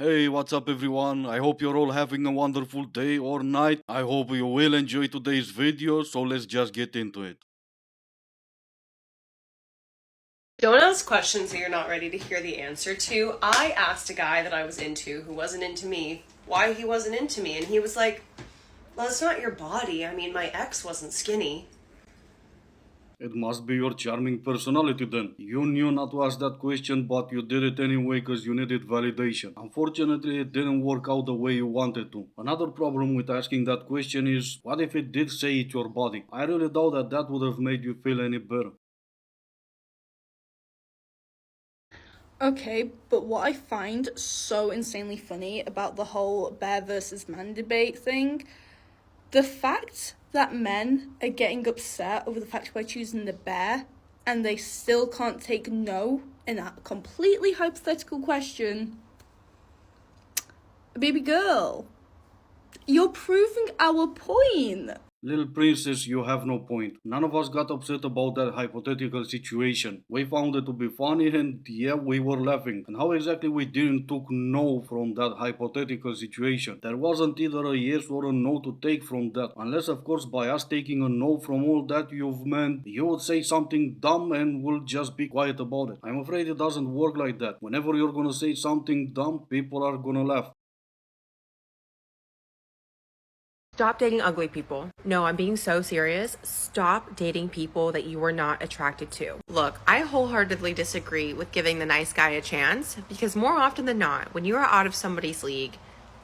Hey, what's up everyone? I hope you're all having a wonderful day or night. I hope you will enjoy today's video, so let's just get into it. Don't ask questions that you're not ready to hear the answer to. I asked a guy that I was into who wasn't into me why he wasn't into me, and he was like, well, it's not your body. I mean, my ex wasn't skinny. It must be your charming personality then. You knew not to ask that question, but you did it anyway because you needed validation. Unfortunately, it didn't work out the way you wanted to. Another problem with asking that question is, what if it did say it's your body? I really doubt that that would have made you feel any better. Okay, but what I find so insanely funny about the whole bear versus man debate thing, the fact that men are getting upset over the fact we're choosing the bear and they still can't take no in a completely hypothetical question. Baby girl, you're proving our point. Little princess, you have no point. None of us got upset about that hypothetical situation. We found it to be funny and yeah, we were laughing. And how exactly we didn't took no from that hypothetical situation? There wasn't either a yes or a no to take from that. Unless of course by us taking a no from all that you've meant, you would say something dumb and we'll just be quiet about it. I'm afraid it doesn't work like that. Whenever you're gonna say something dumb, people are gonna laugh. Stop dating ugly people. No, I'm being so serious. Stop dating people that you are not attracted to. Look, I wholeheartedly disagree with giving the nice guy a chance because more often than not, when you are out of somebody's league,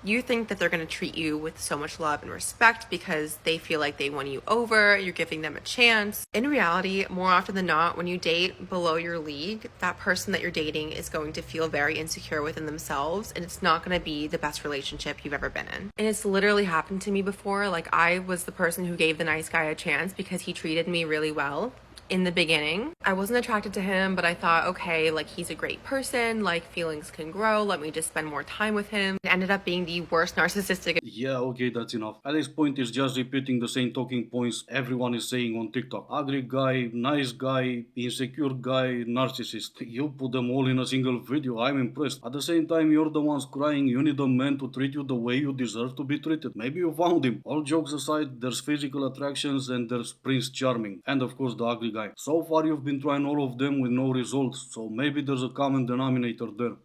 you think that they're going to treat you with so much love and respect because they feel like they won you over, you're giving them a chance. In reality, more often than not, when you date below your league, that person that you're dating is going to feel very insecure within themselves and it's not going to be the best relationship you've ever been in. And it's literally happened to me before. Like, I was the person who gave the nice guy a chance because he treated me really well. In the beginning, I wasn't attracted to him, but I thought, okay, like, he's a great person, like, feelings can grow, let me just spend more time with him. It ended up being the worst narcissistic. Yeah, okay, that's enough. At this point, it's just repeating the same talking points everyone is saying on TikTok. Ugly guy, nice guy, insecure guy, narcissist. You put them all in a single video. I'm impressed. At the same time, you're the ones crying you need a man to treat you the way you deserve to be treated. Maybe you found him. All jokes aside, there's physical attractions and there's Prince Charming. And of course, the ugly guy. So far, you've been trying all of them with no results. So maybe there's a common denominator there.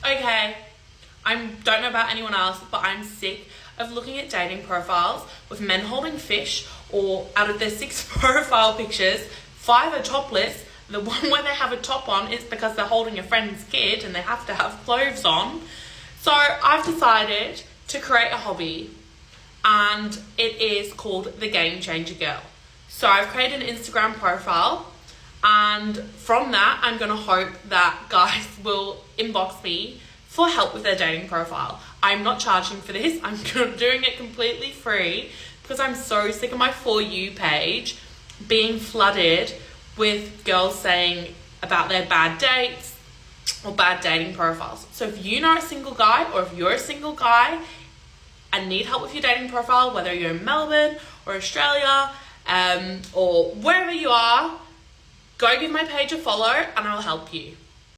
Okay, I don't know about anyone else, but I'm sick of looking at dating profiles with men holding fish, or out of their 6 profile pictures, 5 are topless. The one where they have a top on is because they're holding a friend's kid and they have to have clothes on. So I've decided to create a hobby, and it is called the Game Changer Girl. So I've created an Instagram profile, and from that, I'm going to hope that guys will inbox me for help with their dating profile. I'm not charging for this. I'm doing it completely free because I'm so sick of my For You page being flooded with girls saying about their bad dates or bad dating profiles. So if you know a single guy, or if you're a single guy and need help with your dating profile, whether you're in Melbourne or Australia, or wherever you are, go give my page a follow and I'll help you.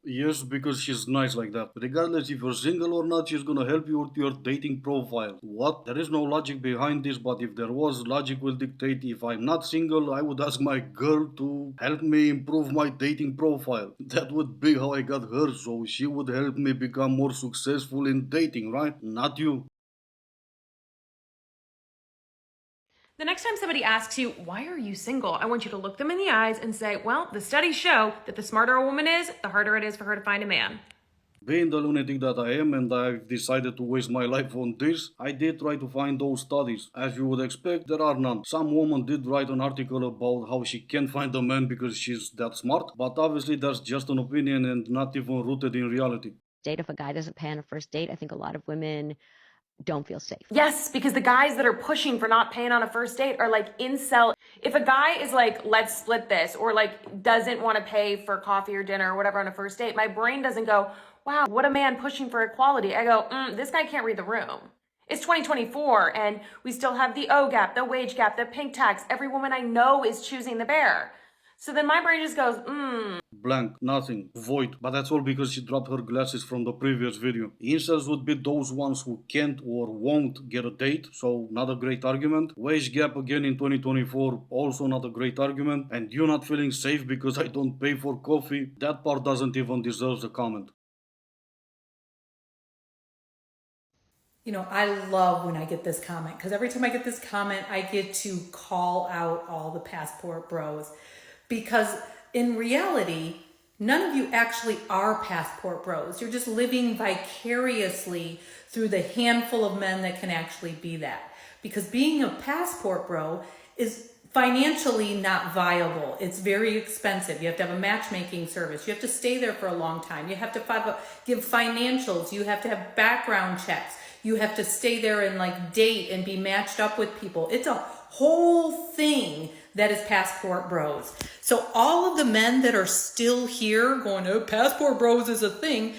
Yes, because she's nice like that. Regardless if you're single or not, she's gonna help you with your dating profile. What? There is no logic behind this, but if there was, logic will dictate if I'm not single, I would ask my girl to help me improve my dating profile. That would be how I got her, so she would help me become more successful in dating, right? Not you. The next time somebody asks you, why are you single? I want you to look them in the eyes and say, well, the studies show that the smarter a woman is, the harder it is for her to find a man. Being the lunatic that I am and I've decided to waste my life on this, I did try to find those studies. As you would expect, there are none. Some woman did write an article about how she can't find a man because she's that smart, but obviously that's just an opinion and not even rooted in reality. Date if a guy doesn't pay on a first date, I think a lot of women don't feel safe. Yes, because the guys that are pushing for not paying on a first date are like incel. If a guy is like, let's split this, or like doesn't want to pay for coffee or dinner or whatever on a first date, my brain doesn't go, wow, what a man pushing for equality. I go, this guy can't read the room. It's 2024 and we still have the O gap, the wage gap, the pink tax. Every woman I know is choosing the bear. So then my brain just goes, blank, nothing, void. But that's all because she dropped her glasses from the previous video. Incels would be those ones who can't or won't get a date, so not a great argument. Wage gap again in 2024, also not a great argument. And you not feeling safe because I don't pay for coffee, that part doesn't even deserve a comment. You know, I love when I get this comment because every time I get this comment, I get to call out all the passport bros because in reality, none of you actually are passport bros. You're just living vicariously through the handful of men that can actually be that. Because being a passport bro is financially not viable. It's very expensive. You have to have a matchmaking service. You have to stay there for a long time. You have to give financials. You have to have background checks. You have to stay there and like date and be matched up with people. It's a whole thing that is passport bros. So all of the men that are still here going, oh, passport bros is a thing,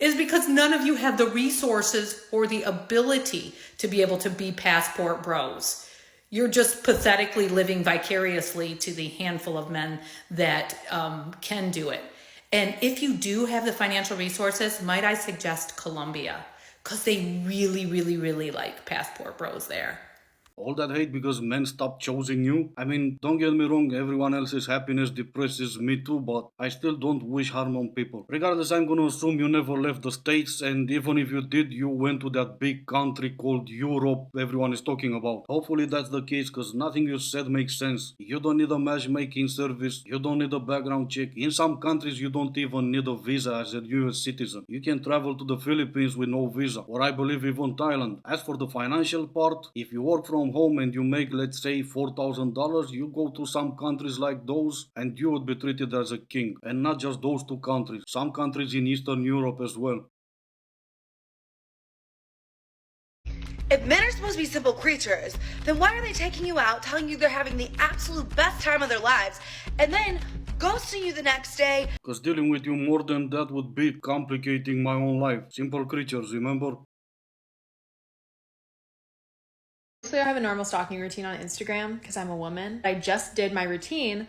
is because none of you have the resources or the ability to be able to be passport bros. You're just pathetically living vicariously to the handful of men that can do it. And if you do have the financial resources, might I suggest Colombia? Because they really, really, really like passport bros there. All that hate because men stopped choosing you? I mean, don't get me wrong, everyone else's happiness depresses me too, but I still don't wish harm on people. Regardless, I'm gonna assume you never left the States, and even if you did, you went to that big country called Europe everyone is talking about. Hopefully that's the case, cause nothing you said makes sense. You don't need a matchmaking service, you don't need a background check. In some countries, you don't even need a visa as a US citizen. You can travel to the Philippines with no visa, or I believe even Thailand. As for the financial part, if you work from home and you make, let's say, $4,000, you go to some countries like those and you would be treated as a king. And not just those two countries, some countries in Eastern Europe as well. If men are supposed to be simple creatures, then why are they taking you out, telling you they're having the absolute best time of their lives, and then ghosting you the next day? Because dealing with you more than that would be complicating my own life. Simple creatures, remember? I have a normal stalking routine on Instagram because I'm a woman. I just did my routine.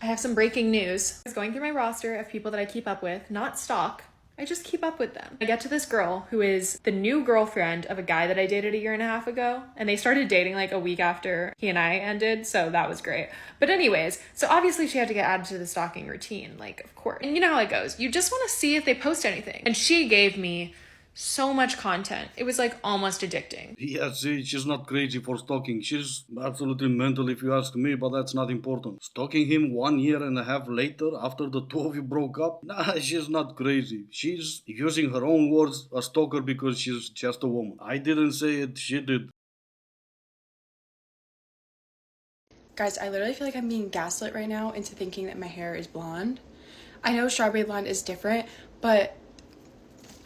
I have some breaking news. I was going through my roster of people that I keep up with, not stalk. I just keep up with them. I get to this girl who is the new girlfriend of a guy that I dated a year and a half ago. And they started dating like a week after he and I ended. So that was great. But anyways, so obviously she had to get added to the stalking routine. Like, of course. And you know how it goes. You just want to see if they post anything. And she gave me so much content. It was like almost addicting. Yeah, see, she's not crazy for stalking. She's absolutely mental if you ask me, but that's not important. Stalking him 1 year and a half later after the two of you broke up? Nah, she's not crazy. She's, using her own words, a stalker because she's just a woman. I didn't say it, she did. Guys, I literally feel like I'm being gaslit right now into thinking that my hair is blonde. I know strawberry blonde is different, but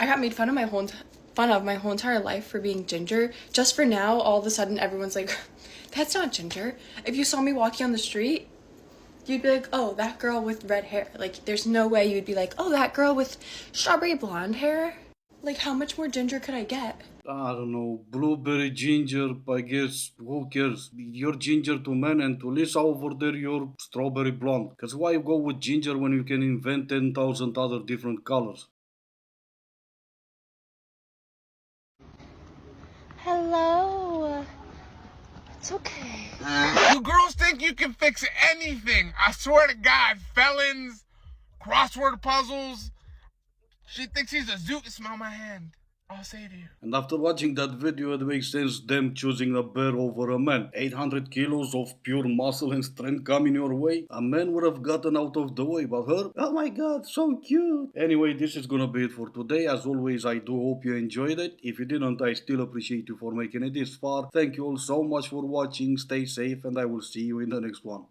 I got made fun of my whole entire life for being ginger. Just for now, all of a sudden, everyone's like, that's not ginger. If you saw me walking on the street, you'd be like, oh, that girl with red hair. Like, there's no way you'd be like, oh, that girl with strawberry blonde hair. Like, how much more ginger could I get? I don't know, blueberry ginger, I guess, who cares? You're ginger to men, and to Lisa over there, you're strawberry blonde. Cause why go with ginger when you can invent 10,000 other different colors? Hello. It's okay. You girls think you can fix anything. I swear to God, felons, crossword puzzles. She thinks she's a zoo. Smell my hand. I'll say to you. And after watching that video, it makes sense them choosing a bear over a man. 800 kilos of pure muscle and strength coming your way. A man would have gotten out of the way, but her? Oh my god, so cute. Anyway, this is gonna be it for today. As always, I do hope you enjoyed it. If you didn't, I still appreciate you for making it this far. Thank you all so much for watching. Stay safe and I will see you in the next one.